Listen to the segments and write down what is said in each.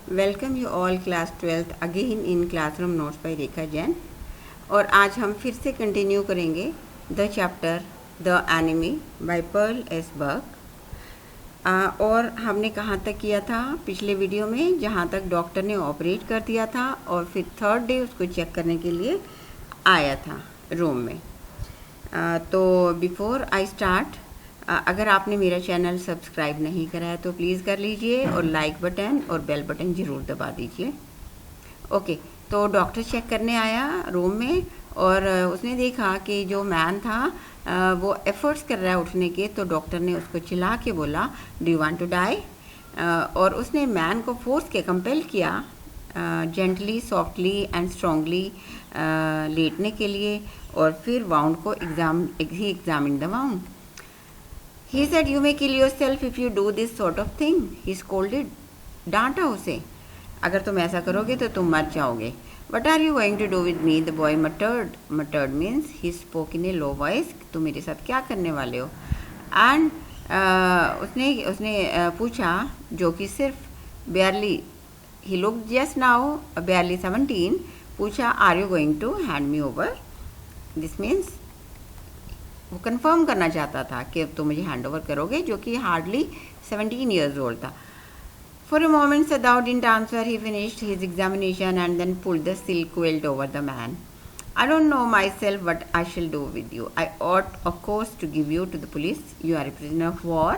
Welcome you all class 12th again in classroom notes by Rekha Jain. और आज हम फिर से कंटिन्यू करेंगे the chapter the enemy by Pearl S Buck. और हमने कहाँ तक किया था पिछले वीडियो में, जहाँ तक डॉक्टर ने ऑपरेट कर दिया था और फिर थर्ड डे उसको चेक करने के लिए आया था रूम में। तो बिफोर आई स्टार्ट, अगर आपने मेरा चैनल सब्सक्राइब नहीं करा है तो प्लीज़ कर लीजिए और लाइक बटन और बेल बटन ज़रूर दबा दीजिए। ओके, तो डॉक्टर चेक करने आया रूम में और उसने देखा कि जो मैन था वो एफर्ट्स कर रहा है उठने के। तो डॉक्टर ने उसको चिल्ला के बोला, do you want to die? और उसने मैन को फोर्स के कंपेल किया जेंटली, सॉफ्टली एंड स्ट्रांगली लेटने के लिए। और फिर वाउंड को examine the wound. He said, "You may kill yourself if you do this sort of thing." He scolded. डांटा उसे, अगर तुम ऐसा करोगे तो तुम मर जाओगे। What are you going to do with me? The boy muttered. Muttered means he spoke in a low voice. तुम मेरे साथ क्या करने वाले हो? And उसने पूछा, जो कि सिर्फ barely, he looked just now barely 17, पूछा, Are you going to hand me over? This means वो कंफर्म करना चाहता था कि अब तो मुझे हैंड ओवर करोगे, जो कि हार्डली 17 ईयर्स ओल्ड था। For a moment Sadao didn't answer. He finished his examination and then pulled the silk quilt over the man. I don't know myself what I shall do with you. I ought, of course, to give you to the police. You are a prisoner of war.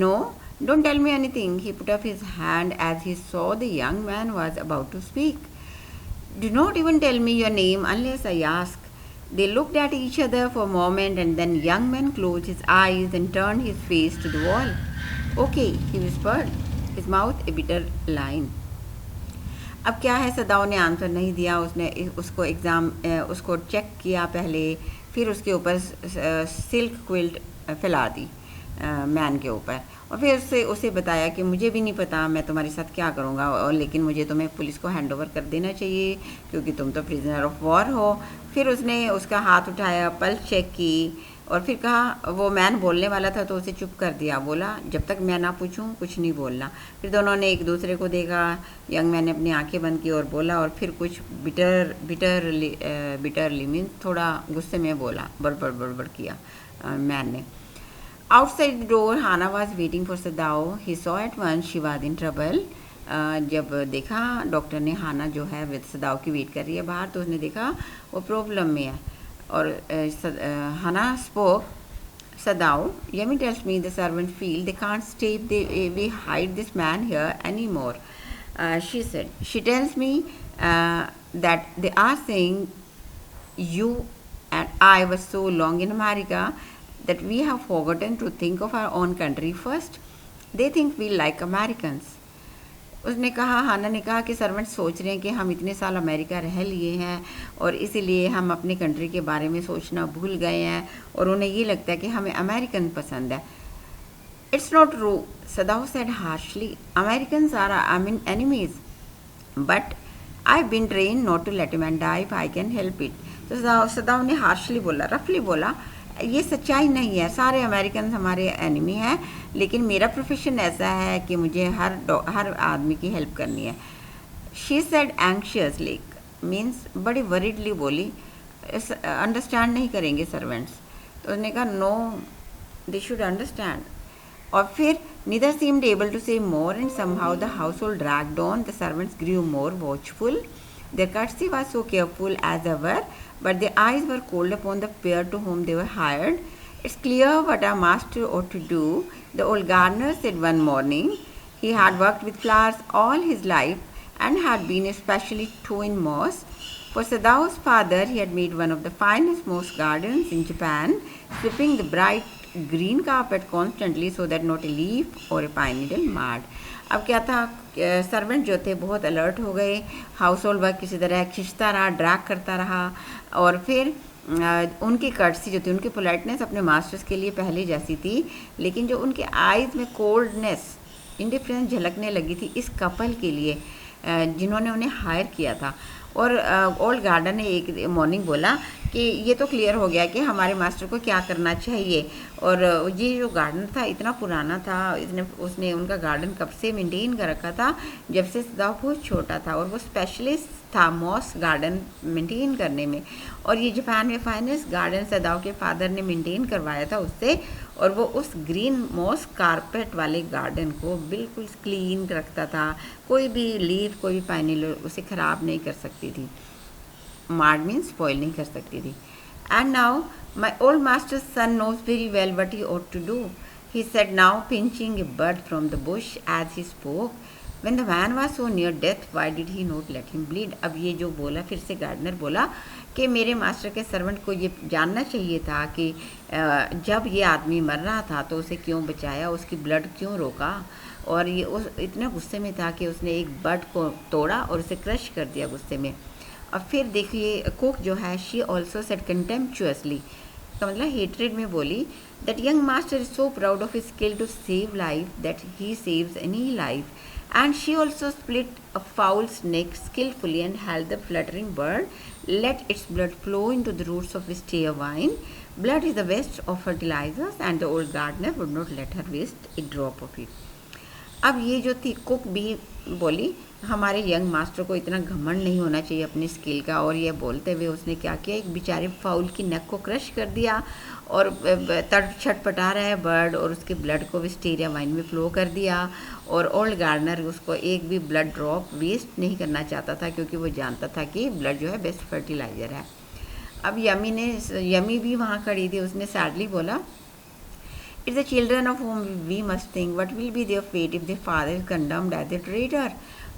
No, don't tell me anything. He put up his hand as he saw the young man was about to speak. Do not even tell me your name unless I ask. They looked at each other for a moment and then young man closed his eyes and turned his face to the wall. Okay, he whispered, his mouth a bitter line. अब क्या है, सदाओ ने answer नहीं दिया। उसने उसको check किया पहले, फिर उसके ऊपर सिल्क क्विल्ट फैला दी मैन के ऊपर, और फिर उसे बताया कि मुझे भी नहीं पता मैं तुम्हारे साथ क्या करूँगा, और लेकिन मुझे तुम्हें पुलिस को हैंड ओवर कर देना चाहिए क्योंकि तुम तो प्रिजनर ऑफ वॉर हो। फिर उसने उसका हाथ उठाया, पल्स चेक की और फिर कहा, वो मैन बोलने वाला था तो उसे चुप कर दिया। बोला, जब तक मैं ना पूछूं कुछ नहीं बोलना। फिर दोनों ने एक दूसरे को देखा। यंग मैन ने अपनी आंखें बंद की और बोला, और फिर कुछ बिटरली मीन्स थोड़ा गुस्से में बोला, बड़बड़ किया मैन ने। Outside the door, Hannah was waiting for Sadao. He saw at once she was in trouble. जब देखा डॉक्टर ने हाना जो है विद सदाओ की वेट कर रही है बाहर, तो उसने देखा वो प्रॉब्लम में है। और हाना spoke, Sadao, Yemi tells me the servant feel they can't stay if we hide this man here anymore. She said, she tells me that they are saying you and I were so long in America that we have forgotten to think of our own country first. They think we like Americans. उसने कहा, हाना ने कहा कि servant सोच रहे हैं कि हम इतने साल अमेरिका रह लिए हैं और इसीलिए हम अपने कंट्री के बारे में सोचना भूल गए हैं और उन्हें ये लगता है कि हमें अमेरिकन पसंद है। It's not true, Sadao said harshly. Americans are enemies, but I have been train not to let a man die if I can help it. तो सदाओ ने हार्शली बोला, रफली बोला, ये सच्चाई नहीं है, सारे अमेरिकन हमारे एनिमी हैं, लेकिन मेरा प्रोफेशन ऐसा है कि मुझे हर आदमी की हेल्प करनी है। शी सेड एंक्शियसली मीन्स बड़ी वरीडली बोली, अंडरस्टैंड नहीं करेंगे सर्वेंट्स। तो उसने कहा, नो दे शुड अंडरस्टैंड। और फिर neither seemed able to say more and somehow the house hold dragged on. The servants grew more watchful. Their courtesy was so careful as ever, but their eyes were cold upon the pair to whom they were hired. It's clear what our master ought to do, the old gardener said one morning. He had worked with flowers all his life and had been especially too in moss. For Sadao's father, he had made one of the finest moss gardens in Japan, sweeping the bright green carpet constantly so that not a leaf or a pine needle marred. अब क्या था, servant जो थे बहुत alert हो गए। House hold work किसी तरह खिंचता रहा, ड्रैग करता रहा, और फिर उनकी कर्टसी जो थी, उनकी पोलाइटनेस अपने मास्टर्स के लिए पहले जैसी थी, लेकिन जो उनके आइज़ में कोल्डनेस, इंडिफरेंस झलकने लगी थी इस कपल के लिए, जिन्होंने उन्हें हायर किया था। और ओल्ड गार्डन ने एक मॉर्निंग बोला कि ये तो क्लियर हो गया कि हमारे मास्टर को क्या करना चाहिए। और ये जो गार्डन था इतना पुराना था, उसने उनका गार्डन कब से मेंटेन कर रखा था, जब से सदाव बहुत छोटा था, और वो स्पेशलिस्ट था मॉस गार्डन मेंटेन करने में। और ये जापान में फाइनेस्ट गार्डन सदाव के फादर ने मेंटेन करवाया था उससे, और वो उस ग्रीन मॉस कारपेट वाले गार्डन को बिल्कुल क्लीन रखता था। कोई भी लीफ, कोई भी पानी उसे ख़राब नहीं कर सकती थी, मार्ड मीन्स स्पॉइल नहीं कर सकती थी। And now my old master son knows very well what he ought to do, he said now, pinching a bud from the bush as he spoke. When the man was so near death, why did he not let him bleed? अब ये जो बोला, फिर से gardener बोला कि मेरे master के सर्वेंट को ये जानना चाहिए था कि जब ये आदमी मर रहा था तो उसे क्यों बचाया, उसकी ब्लड क्यों रोका। और ये उस इतने गुस्से में था कि उसने एक बड को तोड़ा और उसे क्रश कर दिया गुस्से में। अब फिर देखिए कुक जो है, शी ऑल्सो सेड कंटेम्पचुअसली, का मतलब हेट्रेड में बोली, that young master is so proud of his skill to save life that he saves any life, and she also split a fowl's neck skillfully and held the fluttering bird, let its blood flow into the roots of wisteria vine. Blood is the best of fertilizers, and the old gardener would not let her waste a drop of it. अब ये जो थी cook भी बोली, हमारे young master को इतना घमंड नहीं होना चाहिए अपनी स्किल का। और ये बोलते हुए उसने क्या किया, एक बेचारे फाउल की नेक को क्रश कर दिया और छटपटा रहा है बर्ड, और उसके ब्लड को विस्टेरिया वाइन में फ्लो कर दिया। और ओल्ड गार्डनर उसको एक भी ब्लड ड्रॉप वेस्ट नहीं करना चाहता था, क्योंकि वो जानता था कि ब्लड जो है बेस्ट फर्टिलाइज़र है। अब यमी भी वहाँ खड़ी थी, उसने सैडली बोला, It's the children of whom we must think what will be their fate if their father is condemned as a traitor.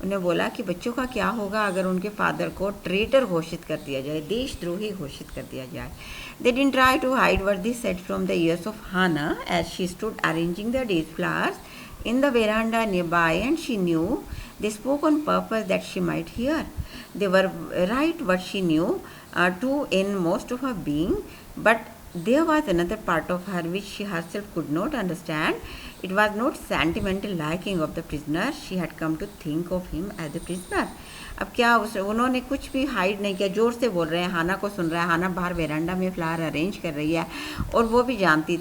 उन्हें बोला कि बच्चों का क्या होगा अगर उनके फादर को ट्रेटर घोषित कर दिया जाए, देशद्रोही घोषित कर दिया जाए। They didn't try to hide what they said from the ears of Hannah as she stood arranging the daisy flowers in the veranda nearby, and she knew they spoke on purpose that she might hear. They were right what she knew too in most of her being, but there was another part of her which she herself could not understand. It was not sentimental liking of the prisoner. She had come to think of him as a prisoner. अब क्या उन्होंने कुछ भी hide नहीं किया, जोर से बोल रहे हैं, हाना को सुन रहा है, हाना बाहर वेरांडा में फ्लावर अरेंज कर रही है, और वो भी जानती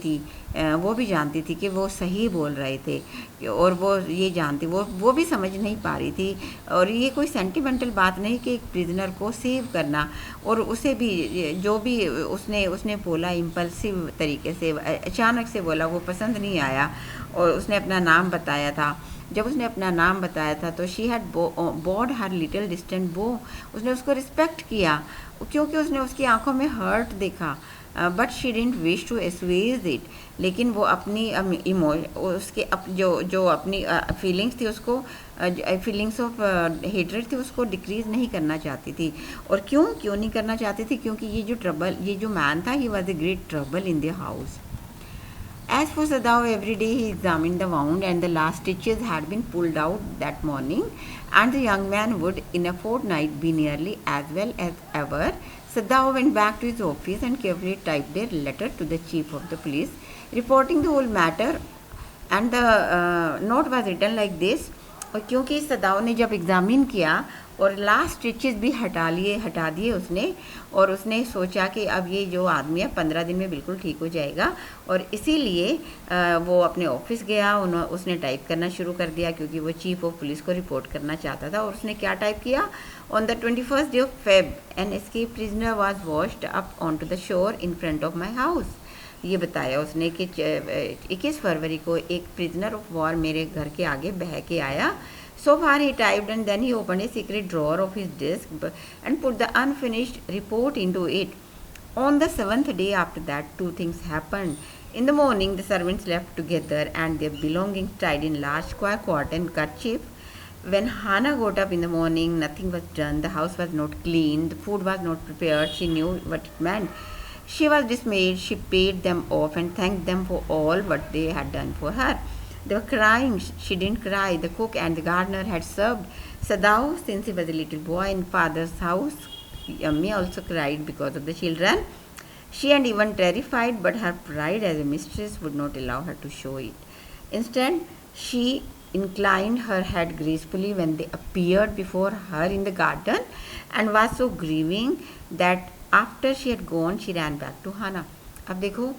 थी कि वो सही बोल रहे थे, और वो ये जानती, वो भी समझ नहीं पा रही थी। और ये कोई सेंटिमेंटल बात नहीं कि एक प्रिजनर को सेव करना, और उसे भी जो भी उसने बोला इम्पल्सिव तरीके से, अचानक से बोला, वो पसंद नहीं आया। और उसने अपना नाम बताया था, जब उसने अपना नाम बताया था तो she had bowed her little distant bow, उसने उसको रिस्पेक्ट किया क्योंकि उसने उसकी आंखों में हर्ट देखा। But she didn't wish to assuage it, लेकिन वो अपनी उसके जो अपनी फीलिंग्स थी, उसको फीलिंग्स ऑफ हेट्रेड थी, उसको डिक्रीज़ नहीं करना चाहती थी। और क्यों नहीं करना चाहती थी, क्योंकि ये जो मैन था, he was a great trouble in the house. As for Sadao, every day he examined the wound, and the last stitches had been pulled out that morning, and the young man would in a fortnight be nearly as well as ever. Sadao went back to his office and carefully typed a letter to the chief of the police, reporting the whole matter, and the note was written like this. और क्योंकि सदाव ने जब examine किया और last stitches भी हटा दिए उसने, और उसने सोचा कि अब ये जो आदमी है 15 दिन में बिल्कुल ठीक हो जाएगा, और इसीलिए वो अपने ऑफिस गया, उसने टाइप करना शुरू कर दिया, क्योंकि वो चीफ ऑफ पुलिस को रिपोर्ट करना चाहता था। और उसने क्या टाइप किया, on the 21st day of Feb an escape prisoner was washed up on to the shore in front of my house. ये बताया उसने कि 21 फरवरी को एक प्रिजनर ऑफ वॉर मेरे घर के आगे बह के आया। So far he typed, and then he opened a secret drawer of his desk and put the unfinished report into it. On the 7th day after that, two things happened. In the morning, the servants left together and their belongings tied in large square cotton kerchief. When Hannah got up in the morning, nothing was done. The house was not clean. The food was not prepared. She knew what it meant. She was dismayed. She paid them off and thanked them for all what they had done for her. They were crying. She didn't cry. The cook and the gardener had served Sadao since he was a little boy in father's house. Yummy also cried because of the children. She and even terrified, but her pride as a mistress would not allow her to show it. Instead, she inclined her head gracefully when they appeared before her in the garden and was so grieving that after she had gone she ran back to Hannah. अब देखो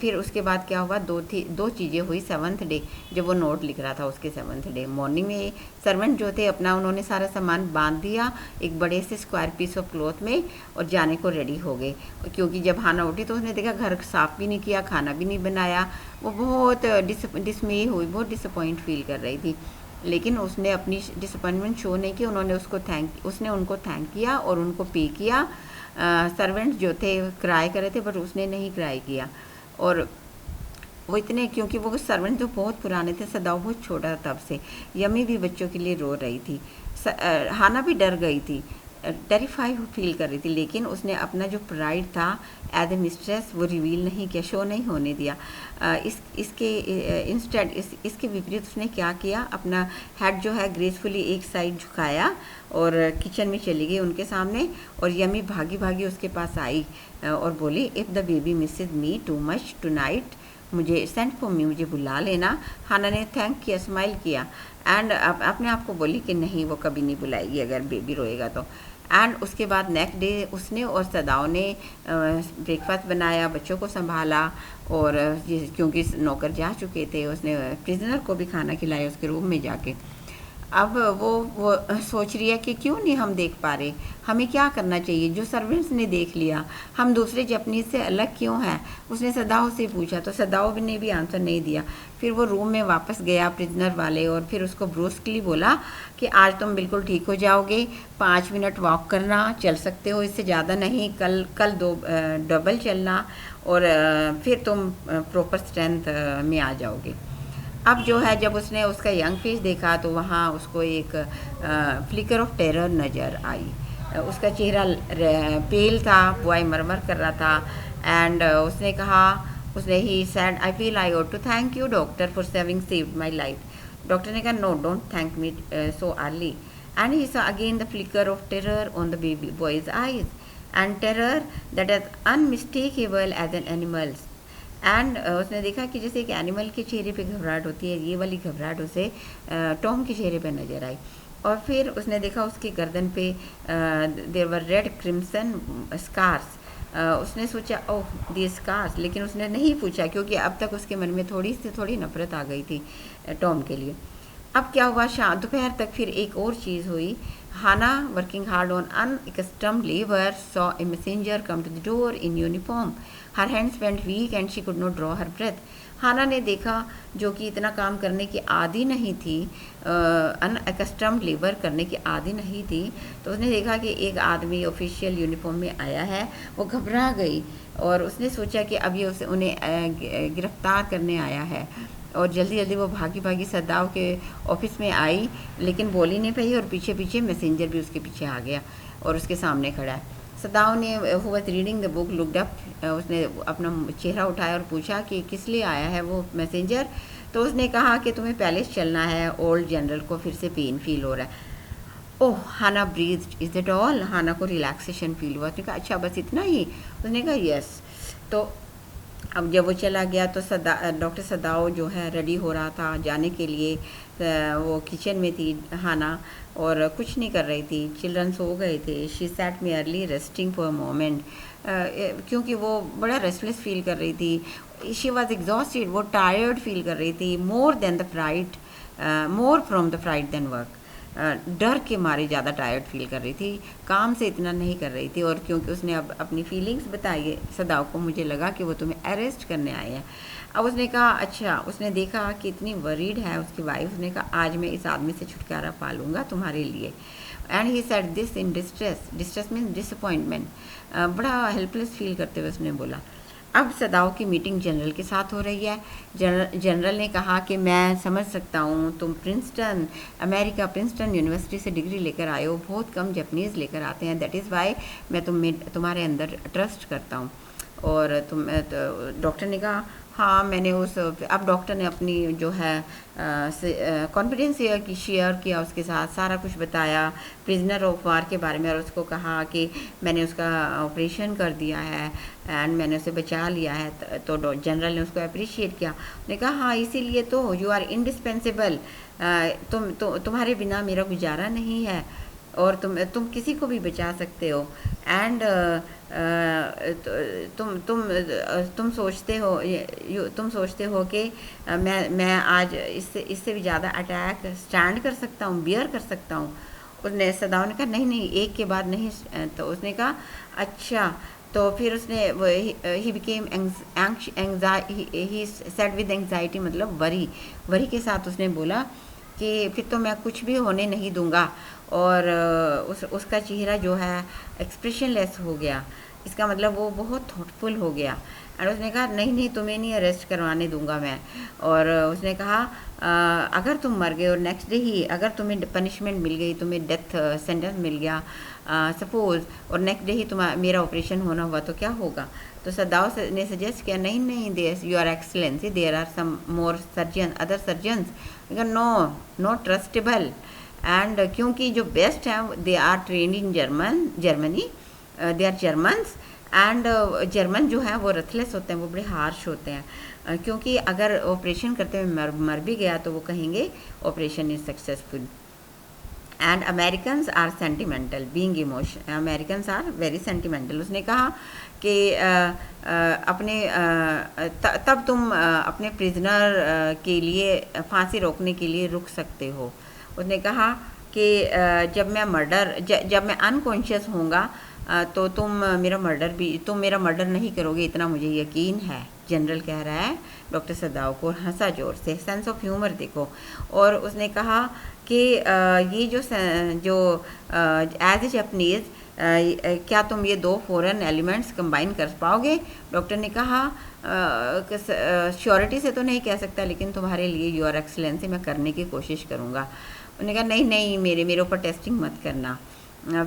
फिर उसके बाद क्या हुआ, दो चीज़ें हुई 7th डे जब वो नोट लिख रहा था उसके 7th डे मॉर्निंग में। सर्वेंट जो थे अपना उन्होंने सारा सामान बांध दिया एक बड़े से स्क्वायर पीस ऑफ क्लॉथ में और जाने को रेडी हो गए, क्योंकि जब हाना उठी तो उसने देखा घर साफ़ भी नहीं किया, खाना भी नहीं बनाया। वो बहुत डिसमे हुई, बहुत डिसअपॉइंट फील कर रही थी, लेकिन उसने अपनी डिसअपॉइंटमेंट शो नहीं की। उसने उनको थैंक किया और उनको पे किया। सर्वेंट्स जो थे क्राई कर रहे थे बट उसने नहीं क्राई किया। और वो इतने, क्योंकि वो सर्वेंट जो बहुत पुराने थे, सदाव बहुत छोटा तब से, यमी भी बच्चों के लिए रो रही थी, हाना भी डर गई थी, टेरिफाई फील कर रही थी, लेकिन उसने अपना जो प्राइड था एज ए मिस्ट्रेस वो रिवील नहीं किया, शो नहीं होने दिया। इसके विपरीत उसने क्या किया, अपना हेड जो है ग्रेसफुली एक साइड झुकाया और किचन में चली गई उनके सामने। और यमी भागी भागी उसके पास आई और बोली, if the baby misses me too much tonight मुझे सेंड फॉर मी, मुझे बुला लेना। हाना ने थैंक किया, स्माइल किया एंड अपने आप को बोली कि नहीं वो कभी नहीं बुलाएगी अगर बेबी रोएगा तो। एंड उसके बाद नेक्स्ट डे उसने और सदाव ने ब्रेकफास्ट बनाया, बच्चों को संभाला और क्योंकि नौकर जा चुके थे उसने प्रिजनर को भी खाना खिलाया उसके रूम में जाके। अब वो सोच रही है कि क्यों नहीं हम देख पा रहे, हमें क्या करना चाहिए, जो सर्वेंट्स ने देख लिया हम दूसरे जापानीज से अलग क्यों हैं। उसने सदाव से पूछा तो सदाव ने भी आंसर नहीं दिया। फिर वो रूम में वापस गया प्रिजनर वाले और फिर उसको ब्रूस्कली बोला कि आज तुम बिल्कुल ठीक हो जाओगे, 5 मिनट वॉक करना, चल सकते हो, इससे ज़्यादा नहीं, कल डबल चलना और फिर तुम प्रॉपर स्ट्रेंथ में आ जाओगे। अब जो है जब उसने उसका यंग फेस देखा तो वहाँ उसको एक फ्लिकर ऑफ टेरर नज़र आई। उसका चेहरा पेल था, बॉय मरमर कर रहा था एंड उसने he said I feel I ought to thank you doctor for having saved my life. Doctor ने कहा no don't thank me so early and he saw again the flicker of terror on the baby boy's eyes and terror that is unmistakable as an animal's. And उसने देखा कि जैसे एक animal के चेहरे पे घबराहट होती है, ये वाली घबराहट उसे टॉम के चेहरे पे नज़र आई। और फिर उसने देखा उसकी गर्दन पे there were red crimson scars. उसने सोचा ओह दी स्कार्स, लेकिन उसने नहीं पूछा क्योंकि अब तक उसके मन में थोड़ी नफरत आ गई थी टॉम के लिए। अब क्या हुआ, दोपहर तक फिर एक और चीज़ हुई। Hana working hard on unaccustomed labour saw a messenger come to the door in uniform. Her hands went weak and she could not draw her breath. Hana ने देखा, जो कि इतना काम करने की आदी नहीं थी, अनएकस्टम्ड लेबर करने की आदी नहीं थी, तो उसने देखा कि एक आदमी ऑफिशियल यूनिफॉर्म में आया है। वो घबरा गई और उसने सोचा कि अब ये उन्हें गिरफ्तार करने आया है और जल्दी जल्दी वो भागी भागी सदाव के ऑफिस में आई, लेकिन बोली नहीं पाई और पीछे पीछे मैसेंजर भी उसके पीछे आ गया और उसके सामने खड़ा है। सदाव ने who was reading the book looked up, उसने अपना चेहरा उठाया और पूछा कि किस लिए आया है वो मैसेंजर। तो उसने कहा कि तुम्हें पैलेस चलना है, ओल्ड जनरल को फिर से पेन फील हो रहा है। ओह हाना ब्रीज्ड, इज दैट ऑल। हाना को रिलैक्सेशन फील हुआ। उसने कहा अच्छा बस इतना ही। उसने कहा यस। तो अब जब वो चला गया तो डॉक्टर सदाव जो है रेडी हो रहा था जाने के लिए। वो किचन में थी हाना और कुछ नहीं कर रही थी, चिल्ड्रन सो गए थे। She sat merely resting for a moment, क्योंकि वो बड़ा रेस्टलेस फील कर रही थी। शी वॉज एग्जॉस्टेड, वो टायर्ड फील कर रही थी, more from the fright than work. डर के मारे ज़्यादा टायर्ड फील कर रही थी, काम से इतना नहीं कर रही थी। और क्योंकि उसने अब अपनी फीलिंग्स बताई सदाव को, मुझे लगा कि वो तुम्हें अरेस्ट करने आए हैं। अब उसने कहा अच्छा, उसने देखा कि इतनी वरीड है उसकी वाइफ। उसने कहा आज मैं इस आदमी से छुटकारा पा लूँगा तुम्हारे लिए। And he said this in distress means disappointment. बड़ा हेल्पलेस फील करते हुए उसने बोला। अब सदाव की मीटिंग जनरल के साथ हो रही है। जनरल ने कहा कि मैं समझ सकता हूँ तुम प्रिंसटन यूनिवर्सिटी से डिग्री लेकर आए हो, बहुत कम जापानीज़ लेकर आते हैं, दैट इज़ वाई मैं तुम्हारे अंदर ट्रस्ट करता हूँ। और डॉक्टर ने कहा हाँ मैंने उस अब डॉक्टर ने अपनी जो है कॉन्फिडेंस शेयर किया उसके साथ, सारा कुछ बताया प्रिजनर ऑफ वार के बारे में, और उसको कहा कि मैंने उसका ऑपरेशन कर दिया है एंड मैंने उसे बचा लिया है। तो जनरल ने उसको अप्रिशिएट किया, उसने कहा हाँ इसीलिए तो यू आर इंडिस्पेंसिबल, तुम्हारे बिना मेरा गुजारा नहीं है और तुम किसी को भी बचा सकते हो। एंड तुम सोचते हो तुम सोचते हो कि मैं आज इससे इससे भी ज़्यादा अटैक स्टैंड कर सकता हूँ, बियर कर सकता हूँ। उसने सदाओं ने कहा नहीं नहीं एक के बाद नहीं। तो उसने कहा अच्छा। तो फिर उसने he became he said with anxiety, मतलब वरी के साथ उसने बोला कि फिर तो मैं कुछ भी होने नहीं दूंगा। और उसका चेहरा जो है एक्सप्रेशनलेस हो गया, इसका मतलब वो बहुत थॉटफुल हो गया। और उसने कहा नहीं नहीं तुम्हें नहीं अरेस्ट करवाने दूंगा मैं। और उसने कहा अगर तुम मर गए और नेक्स्ट डे ही अगर तुम्हें पनिशमेंट मिल गई, तुम्हें डेथ सेंटेंस मिल गया सपोज़, और नेक्स्ट डे ही मेरा ऑपरेशन होना हुआ तो क्या होगा। तो सदाओ ने सजेस्ट किया नहीं नहीं there you are excellency there are some more surgeon other surgeons, no not trustable. And क्योंकि जो बेस्ट हैं they are trained in Germany, they are Germans. And German जो है वो रथलेस होते हैं, वो बड़े हार्श होते हैं, क्योंकि अगर ऑपरेशन करते हुए मर भी गया तो वो कहेंगे operation is successful. And Americans are sentimental being emotion, Americans are very sentimental. उसने कहा कि तब तुम अपने प्रिजनर के लिए फांसी रोकने के लिए रुक सकते हो। उसने कहा कि जब मैं अनकॉन्शियस होऊंगा तो तुम मेरा मर्डर नहीं करोगे, इतना मुझे यकीन है। जनरल कह रहा है डॉक्टर सदाओ को, हंसा जोर से, सेंस ऑफ ह्यूमर देखो। और उसने कहा कि ये जो एज ए जैपनीज़ क्या तुम ये दो फॉरेन एलिमेंट्स कंबाइन कर पाओगे। डॉक्टर ने कहा श्योरिटी से तो नहीं कह सकता, लेकिन तुम्हारे लिए योर एक्सलेंसी मैं करने की कोशिश करूँगा। उन्होंने कहा नहीं नहीं मेरे ऊपर टेस्टिंग मत करना।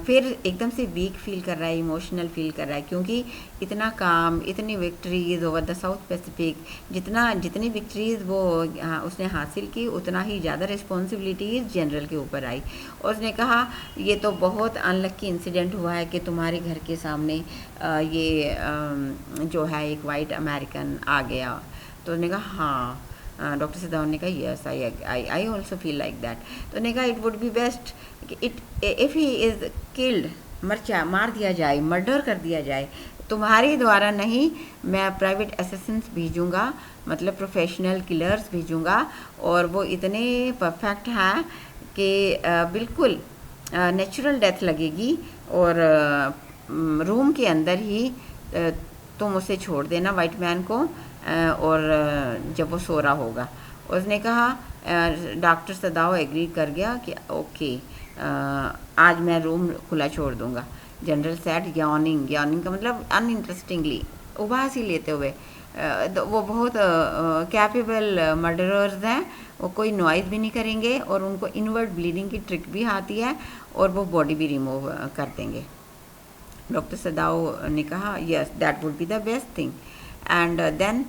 फिर एकदम से वीक फील कर रहा है, इमोशनल फील कर रहा है, क्योंकि इतना काम, इतनी विक्ट्रीज़ ओवर द साउथ पैसिफिक, जितनी विक्ट्रीज़ वो उसने हासिल की, उतना ही ज़्यादा रिस्पॉन्सिबिलिटीज़ जनरल के ऊपर आई। और उसने कहा ये तो बहुत अनलक्की इंसिडेंट हुआ है कि तुम्हारे घर के सामने ये जो है एक वाइट अमेरिकन आ गया। तो उसने कहा हाँ। डॉक्टर सदाओ ने कहा yes I also feel like that. तो उन्होंने कहा it would be best if he is killed, मार दिया जाए, मर्डर कर दिया जाए, तुम्हारे द्वारा नहीं, मैं प्राइवेट असिस्टेंट्स भेजूँगा, मतलब प्रोफेशनल किलर्स भेजूँगा, और वो इतने परफेक्ट हैं कि बिल्कुल नेचुरल डेथ लगेगी। और रूम के अंदर ही तुम उसे छोड़ देना वाइट मैन को, और जब वो सो रहा होगा। उसने कहा डॉक्टर सदाओ एग्री कर गया कि ओके आज मैं रूम खुला छोड़ दूंगा। जनरल सेड यार्निंग का मतलब अनइंटरेस्टिंगली, उबास ही लेते हुए। वो बहुत कैपेबल मर्डरर्स हैं, वो कोई नॉइज़ भी नहीं करेंगे, और उनको इनवर्ड ब्लीडिंग की ट्रिक भी आती है, और वो बॉडी भी रिमूव कर देंगे। डॉक्टर सदाओ ने कहा yes that would be the best thing. And then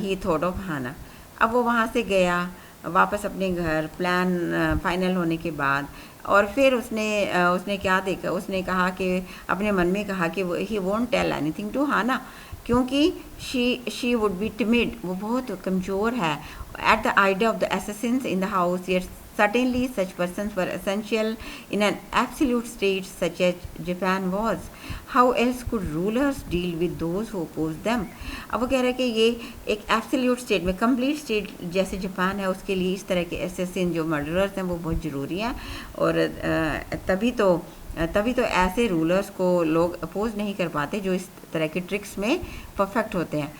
he thought of Hana. अब वो वहाँ से गया वापस अपने घर, प्लान फाइनल होने के बाद। और फिर उसने क्या देखा, उसने कहा कि अपने मन में कहा कि he won't tell anything to Hana, क्योंकि शी वुड बी टिमिड, वो बहुत कमज़ोर है। At the idea of the assassins in the house, yet certainly such persons were essential in an absolute state such as Japan was. How else could rulers deal with those who opposed them? अब वो कह रहे हैं कि ये एक absolute state में, complete state जैसे जापान है, उसके लिए इस तरह के एसेसिन जो मर्डरर्स हैं वो बहुत ज़रूरी हैं। और तभी तो ऐसे रूलर्स को लोग अपोज नहीं कर पाते जो इस तरह के ट्रिक्स में परफेक्ट होते हैं।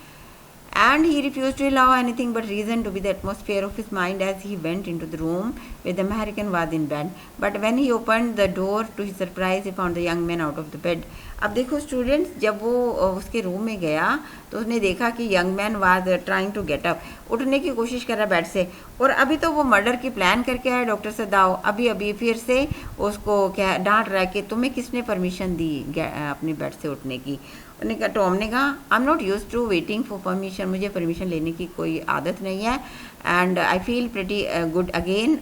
And he refused to allow anything but reason to be the atmosphere of his mind as he went into the room where the American was in bed. But when he opened the door, to his surprise, he found the young man out of the bed. अब देखो students, जब वो उसके room में गया तो उसने देखा कि young man was trying to get up, उठने की कोशिश कर रहा बेड से। और अभी तो वो मर्डर की प्लान करके आया डॉक्टर सदाओ, अभी फिर से उसको क्या डांट रहा है कि तुम्हें किसने परमिशन दी अपने बेड से उठने की। उन्होंने कहा, टॉम ने कहा, I am not use to waiting for permission, मुझे परमिशन लेने की कोई आदत नहीं है, and I feel pretty good again,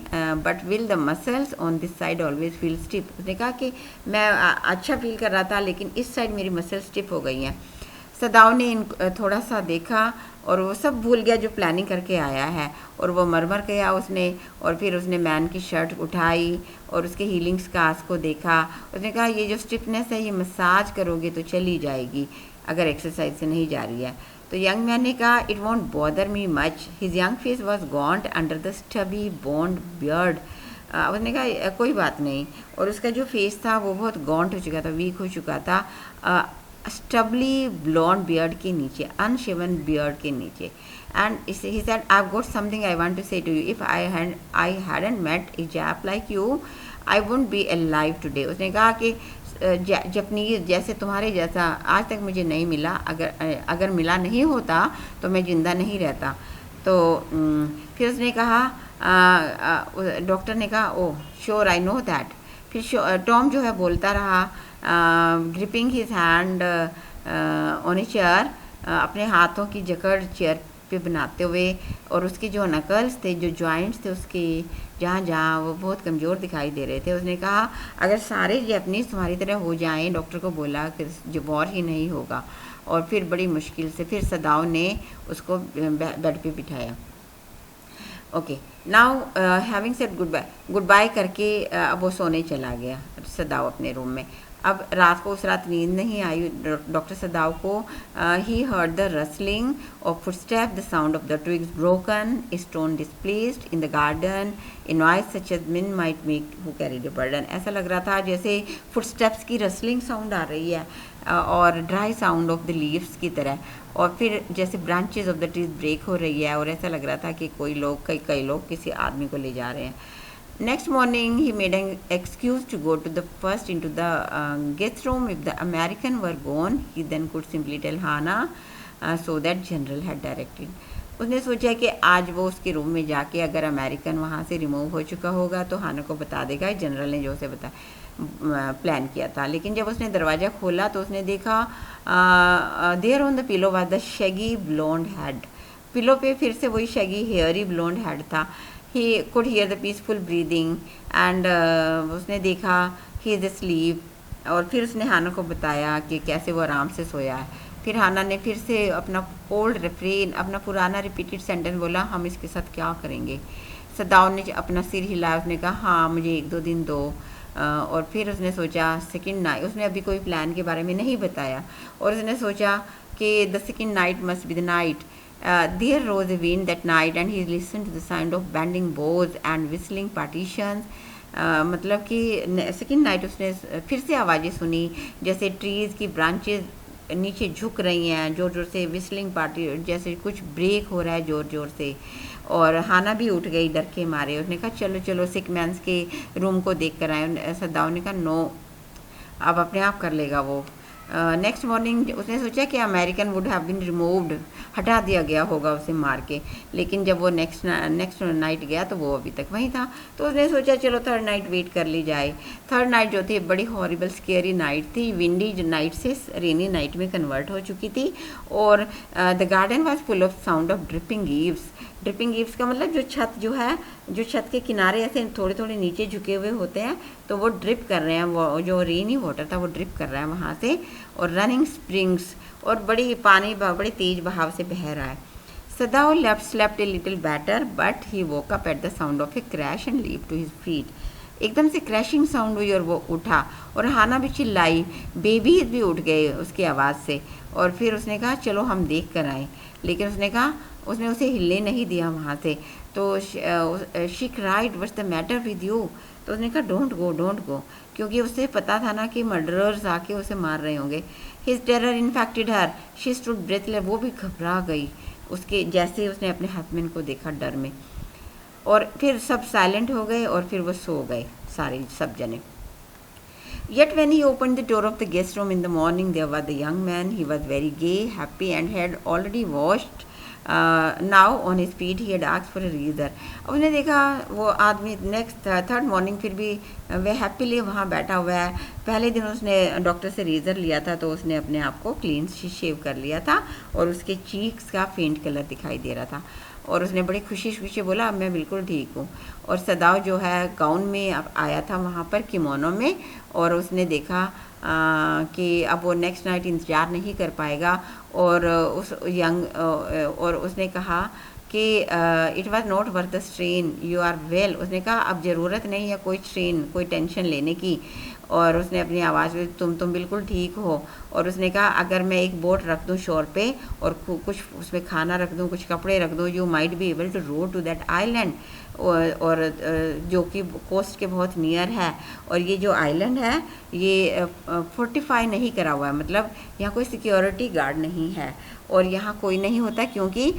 but will the muscles on this side always feel stiff. उसने कहा कि मैं अच्छा फील कर रहा था, लेकिन इस साइड मेरी मसल स्टिफ हो गई हैं। सदाव ने थोड़ा सा देखा और वो सब भूल गया जो प्लानिंग करके आया है, और वो मरमर गया उसने, और फिर उसने मैन की शर्ट उठाई और उसके हीलिंग स्कार्स को देखा। उसने कहा, ये जो स्टिफनेस है ये मसाज करोगे तो चली जाएगी, अगर एक्सरसाइज से नहीं जा रही है। तो यंग मैन ने कहा, it won't bother me much. His young face was gaunt under the stubby bond beard. उसने कहा, कोई बात नहीं, और उसका जो फेस था वो बहुत गॉन्ट हो चुका था, वीक हो चुका था, स्टबली ब्लॉन्ड बियर्ड के नीचे, अनशेवन बियर्ड के नीचे। And he said, I have got something I want to say to you, if I hadn't met a Jap like you I wouldn't be alive today. उसने कहा कि जापानीज जैसे तुम्हारे जैसा आज तक मुझे नहीं मिला, अगर मिला नहीं होता तो मैं ज़िंदा नहीं रहता। तो फिर उसने कहा, डॉक्टर ने कहा, oh sure I know that. फिर टॉम जो है बोलता रहा, gripping his hand on a chair, अपने हाथों की जकड़ चेयर पे बनाते हुए, और उसके जो नकल्स थे, जो जॉइंट्स थे उसके जहाँ जहाँ, वो बहुत कमज़ोर दिखाई दे रहे थे। उसने कहा, अगर सारे जैपनीज़ तुम्हारी तरह हो जाएं, डॉक्टर को बोला कि जो और ही नहीं होगा। और फिर बड़ी मुश्किल से फिर सदाव ने उसको बेड पे बिठाया। Okay, now having said goodbye करके अब वो सोने चला गया सदाव अपने रूम में। अब रात को, उस रात नींद नहीं आई डॉक्टर सदाव को। He heard the rustling of footstep, the sound of the twigs broken, stone displaced in the garden, in noise such as men might make who carried a burden. ऐसा लग रहा था जैसे फुटस्टेप्स की rustling sound आ रही है, और dry sound of the leaves की तरह, और फिर जैसे branches of the trees break हो रही है, और ऐसा लग रहा था कि कई लोग किसी आदमी को ले जा रहे हैं। Next morning, he made an excuse to go to the first into the guest room. If the American were gone, he then could simply tell Hannah, so that General had directed. उसने सोचा कि आज वो उसके room में जाके अगर American वहाँ से रिमूव हो चुका होगा तो हाना को बता देगा, जनरल ने जो उसे प्लान किया था। लेकिन जब उसने दरवाज़ा खोला तो उसने देखा, there on the pillow was the shaggy blond head. Pillow पे फिर से वही शैगी हेयरी ब्लॉन्ड हेड था। He could hear the peaceful breathing and उसने देखा he is asleep, और फिर उसने हाना को बताया कि कैसे वो आराम से सोया है। फिर हाना ने फिर से अपना ओल्ड रेफ्रेन, अपना पुराना रिपीटेड सेंटेंस बोला, हम इसके साथ क्या करेंगे। सदाव ने अपना सिर हिलाया, उसने कहा, हाँ मुझे 1-2 दिन दो। और फिर उसने सोचा सेकंड नाइट, उसने अभी कोई प्लान के बारे में नहीं बताया, और उसने सोचा कि the second night must be the night. There rose a wind that night and he listened to the sound of bending bows and whistling partitions. मतलब कि सेकेंड नाइट उसने फिर से आवाज़ें सुनी जैसे ट्रीज़ की ब्रांचेस नीचे झुक रही हैं ज़ोर ज़ोर से, विस्लिंग पार्टी जैसे कुछ ब्रेक हो रहा है ज़ोर ज़ोर से। और हाना भी उठ गई डर के मारे। उसने कहा चलो चलो सिक मैंस के रूम को देख कर आए। सदाव ने कहा नो, अब अपने आप कर लेगा वो। नेक्स्ट मॉर्निंग उसने सोचा कि American would have been removed, हटा दिया गया होगा उसे मार के, लेकिन जब वो नेक्स्ट नाइट गया तो वो अभी तक वहीं था। तो उसने सोचा चलो थर्ड नाइट वेट कर ली जाए। थर्ड नाइट जो थी बड़ी हॉरिबल स्केरी नाइट थी, विंडी नाइट से रेनी नाइट में कन्वर्ट हो चुकी थी। और the garden was full of sound of dripping eaves. Dripping eaves का मतलब जो छत जो है, जो छत के किनारे ऐसे थोड़े थोड़े नीचे झुके हुए होते हैं, तो वो ड्रिप कर रहे हैं, वो जो रेनी वाटर था वो ड्रिप कर रहा है वहाँ से। और रनिंग स्प्रिंग्स, और बड़ी पानी बड़े तेज बहाव से बह रहा है। Sadao slept a little better but he woke up at the sound of a crash and leap to his feet. एकदम से क्रैशिंग साउंड हुई और वो उठा, और हाना भी चिल्लाई, बेबीज भी उठ गए उसकी आवाज़ से। और फिर उसने कहा चलो हम देख कर आए, लेकिन उसने उसे हिलने नहीं दिया वहाँ से। तो she cried what's the matter with you. तो उसने कहा डोंट गो, क्योंकि उसे पता था ना कि मर्डरर्स आके उसे मार रहे होंगे। His terror infected her, she stood breathless, वो भी घबरा गई उसके जैसे उसने अपने हस्बैंड को देखा डर में। और फिर सब साइलेंट हो गए और फिर वो सो गए सारे सब जने। Yet when he opened the door of the guest room in the morning, there was the young man. He was very gay, happy, and had already washed now on his feet he had asked for a razor. उसने देखा वो आदमी next third morning फिर भी वह happily वहाँ बैठा हुआ है। पहले दिन उसने डॉक्टर से रीज़र लिया था तो उसने अपने आप को क्लीन शेव कर लिया था और उसके चीक्स का फेंट कलर दिखाई दे रहा था और उसने बड़ी खुशी खुशी बोला अब मैं बिल्कुल ठीक हूँ। और सदाव जो है गाउन में अब आया था वहाँ पर किमोनो में, और उसने देखा कि अब वो नेक्स्ट नाइट इंतज़ार नहीं कर पाएगा और उस यंग और उसने कहा कि it was not worth the strain, you are well. उसने कहा अब ज़रूरत नहीं है कोई स्ट्रेन कोई टेंशन लेने की। और उसने अपनी आवाज़ में तुम बिल्कुल ठीक हो। और उसने कहा अगर मैं एक बोट रख दूँ शोर पे और कुछ उसमें खाना रख दूँ कुछ कपड़े रख दूँ, you might be able to row to that island, और जो कि कोस्ट के बहुत नियर है। और ये जो आइलैंड है ये फोर्टिफाई नहीं करा हुआ है, मतलब यहाँ कोई सिक्योरिटी गार्ड नहीं है और यहाँ कोई नहीं होता क्योंकि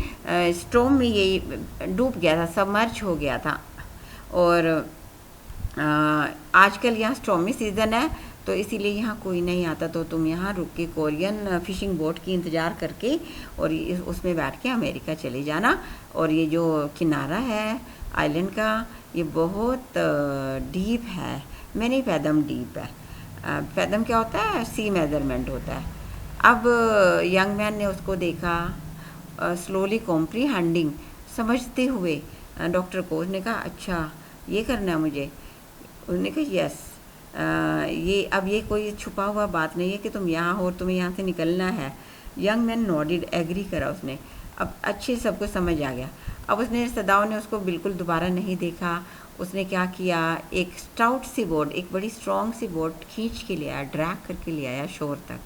स्टॉर्म में ये डूब गया था, सबमर्ज हो गया था। और आजकल यहाँ स्टॉर्मी सीज़न है तो इसीलिए यहाँ कोई नहीं आता, तो तुम यहाँ रुक के कोरियन फिशिंग बोट की इंतज़ार करके और उसमें बैठ के अमेरिका चले जाना। और ये जो किनारा है आइलैंड का ये बहुत डीप है, मैनी फैदम डीप है। फैदम क्या होता है? सी मेजरमेंट होता है। अब यंग मैन ने उसको देखा स्लोली कॉम्प्रीहेंडिंग, समझते हुए डॉक्टर को। उसने कहा अच्छा ये करना है मुझे। उसने कहा यस, ये अब ये कोई छुपा हुआ बात नहीं है कि तुम यहाँ हो और तुम्हें यहाँ से निकलना है। यंग मैन नॉडिड, एग्री करा उसने। अब अच्छे से सब कुछ समझ आ गया। अब उसने सदाव ने उसको बिल्कुल दोबारा नहीं देखा। उसने क्या किया, एक स्टाउट सी बोट, एक बड़ी स्ट्रॉन्ग सी बोट खींच के ले आया, ड्रैग करके ले आया शोर तक।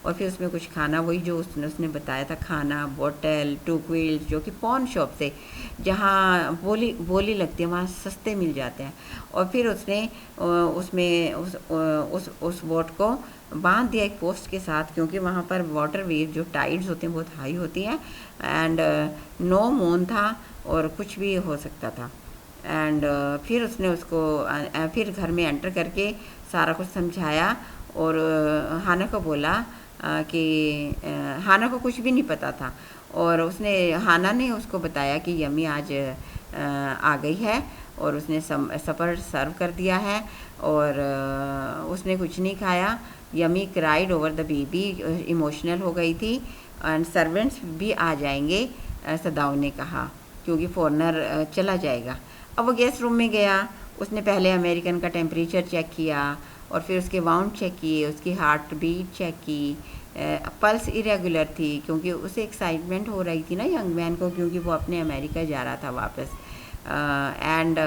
और फिर उसमें कुछ खाना, वही जो उसने बताया था, खाना, बोतल, 2 क्विल्स जो कि पॉन शॉप से जहाँ बोली लगती है वहाँ सस्ते मिल जाते हैं। और फिर उसने उसमें उस बोट को बांध दिया एक पोस्ट के साथ, क्योंकि वहाँ पर वाटर वेव जो टाइड्स होते हैं बहुत हाई होती हैं एंड नो मून था और कुछ भी हो सकता था। एंड फिर उसने उसको फिर घर में एंटर करके सारा कुछ समझाया और हाना को बोला कि हाना को कुछ भी नहीं पता था। और हाना ने उसको बताया कि यमी आज आ गई है और उसने सफ़र सर्व कर दिया है और उसने कुछ नहीं खाया। Yummy cried over the baby, emotional हो गई थी। एंड सर्वेंट्स भी आ जाएंगे, सदाव ने कहा, क्योंकि फॉरनर चला जाएगा। अब वो गेस्ट रूम में गया। उसने पहले अमेरिकन का टेम्परेचर चेक किया और फिर उसके वाउंड चेक किए, उसकी हार्ट बीट चेक की। पल्स इरेगुलर थी क्योंकि उसे एक्साइटमेंट हो रही थी ना यंग मैन को, क्योंकि वो अपने अमेरिका जा रहा था वापस। एंड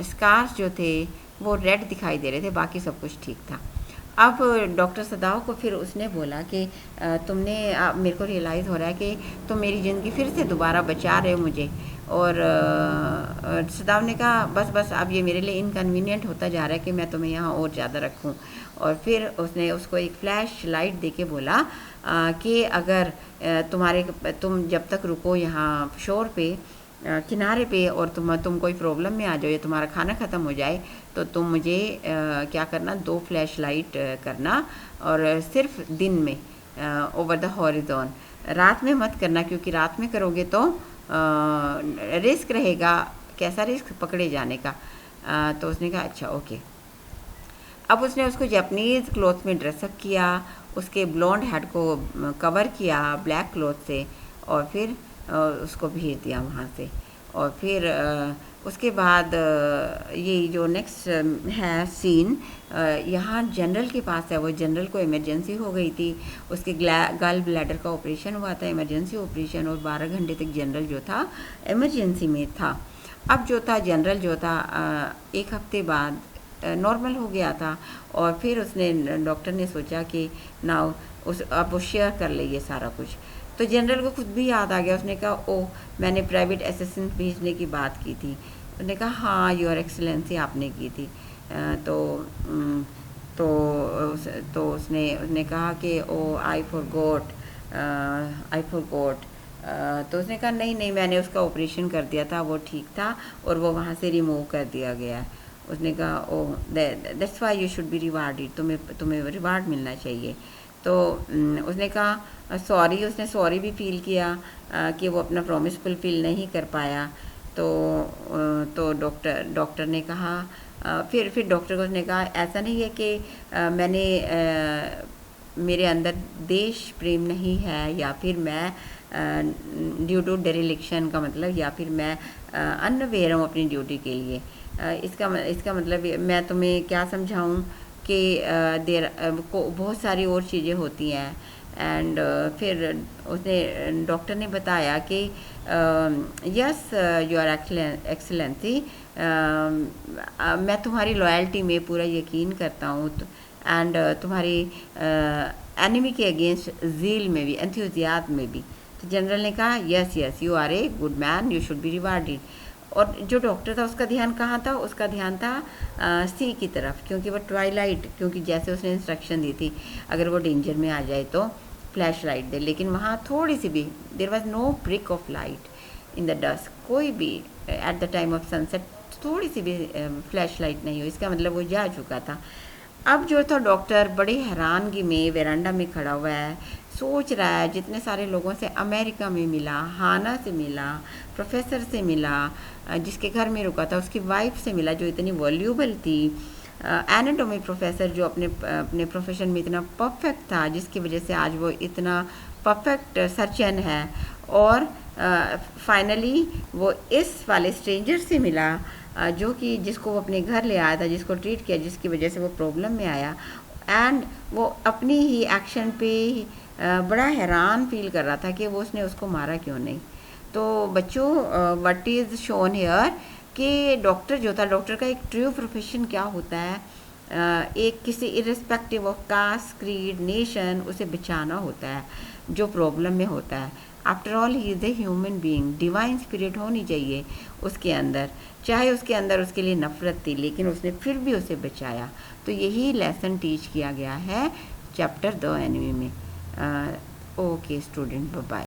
स्कार्स जो थे वो रेड दिखाई दे रहे थे, बाकी सब कुछ ठीक था। अब डॉक्टर सदाव को फिर उसने बोला कि तुमने मेरे को रियलाइज़ हो रहा है कि तुम मेरी ज़िंदगी फिर से दोबारा बचा रहे हो मुझे। और सदाव ने कहा बस अब ये मेरे लिए इनकन्वीनियंट होता जा रहा है कि मैं तुम्हें यहाँ और ज़्यादा रखूँ। और फिर उसने उसको एक फ्लैश लाइट दे के बोला कि अगर तुम जब तक रुको यहाँ शोर पे किनारे पे और तुम कोई प्रॉब्लम में आ जाओ या तुम्हारा खाना ख़त्म हो जाए तो तुम मुझे क्या करना, 2 फ्लैश लाइट करना और सिर्फ दिन में ओवर द हॉरिजॉन, रात में मत करना, क्योंकि रात में करोगे तो रिस्क रहेगा। कैसा रिस्क? पकड़े जाने का। तो उसने कहा अच्छा ओके। अब उसने उसको जापानीज़ क्लॉथ में ड्रेसअप किया, उसके ब्लॉन्ड हेड को कवर किया ब्लैक क्लॉथ से और फिर उसको भेज दिया वहाँ से। और फिर उसके बाद ये जो नेक्स्ट है सीन, यहाँ जनरल के पास है। वो जनरल को इमरजेंसी हो गई थी, उसके गल ब्लैडर का ऑपरेशन हुआ था, इमरजेंसी ऑपरेशन, और 12 घंटे तक जनरल जो था इमरजेंसी में था। अब जो था जनरल जो था 1 हफ्ते बाद नॉर्मल हो गया था। और फिर उसने डॉक्टर ने सोचा कि नाउ अब वो शेयर कर ले ये सारा कुछ। तो जनरल को खुद भी याद आ गया। उसने कहा ओह मैंने प्राइवेट असिस्टेंट भेजने की बात की थी। उसने कहा हाँ योर एक्सीलेंसी आपने की थी। तो उसने कहा कि ओ आई फॉरगॉट। तो उसने कहा नहीं मैंने उसका ऑपरेशन कर दिया था, वो ठीक था और वो वहाँ से रिमूव कर दिया गया। उसने कहा oh that's why you should be rewarded, तुम्हें रिवार्ड मिलना चाहिए। तो उसने कहा सॉरी, उसने सॉरी भी फील किया कि वो अपना प्रॉमिस फुलफिल नहीं कर पाया। तो डॉक्टर ने कहा फिर डॉक्टर को उसने कहा ऐसा नहीं है कि मेरे अंदर देश प्रेम नहीं है, या फिर मैं ड्यू टू डेरिलेक्शन का मतलब, या फिर मैं अनअवेयर हूँ अपनी ड्यूटी के लिए। इसका मतलब मैं तुम्हें क्या समझाऊँ कि बहुत सारी और चीज़ें होती हैं। एंड फिर उसने डॉक्टर ने बताया कि यस योर एक्सेलेंसी, मैं तुम्हारी लॉयल्टी में पूरा यकीन करता हूँ, एंड तुम्हारी एनिमी के अगेंस्ट ज़ील में भी, एंथुसियाज्म में भी। तो जनरल ने कहा yes you are a good man, you should be rewarded. और जो डॉक्टर था उसका ध्यान कहाँ था? उसका ध्यान था सी की तरफ, क्योंकि वो ट्वाइलाइट, क्योंकि जैसे उसने इंस्ट्रक्शन दी थी अगर वो डेंजर में आ जाए तो फ्लैश लाइट दे, लेकिन वहाँ थोड़ी सी भी, there was no brick of light in the dusk, कोई भी at the time of sunset थोड़ी सी भी फ्लैश लाइट नहीं हुई। इसका मतलब वो जा चुका था। अब जो था डॉक्टर बड़ी हैरानगी में वेरांडा में खड़ा हुआ है, सोच रहा है जितने सारे लोगों से अमेरिका में मिला, हाना से मिला, प्रोफेसर से मिला जिसके घर में रुका था, उसकी वाइफ से मिला जो इतनी वॉल्यूबल थी, एनाटॉमी प्रोफेसर जो अपने प्रोफेशन में इतना परफेक्ट था, जिसकी वजह से आज वो इतना परफेक्ट सर्जन है, और फाइनली वो इस वाले स्ट्रेंजर से मिला जो कि जिसको वो अपने घर ले आया था, जिसको ट्रीट किया, जिसकी वजह से वो प्रॉब्लम में आया, एंड वो अपनी ही एक्शन पे बड़ा हैरान फील कर रहा था कि वो उसने उसको मारा क्यों नहीं। तो बच्चों व्हाट इज़ शोन हियर कि डॉक्टर जो था, डॉक्टर का एक ट्रू प्रोफेशन क्या होता है, एक किसी irrespective of caste, creed, nation, उसे बचाना होता है जो प्रॉब्लम में होता है। After all he is a human being, divine spirit होनी चाहिए उसके अंदर, चाहे उसके अंदर उसके लिए नफ़रत थी, लेकिन उसने फिर भी उसे बचाया। तो यही लेसन टीच किया गया है चैप्टर द एनिमी में। Okay student, bye bye.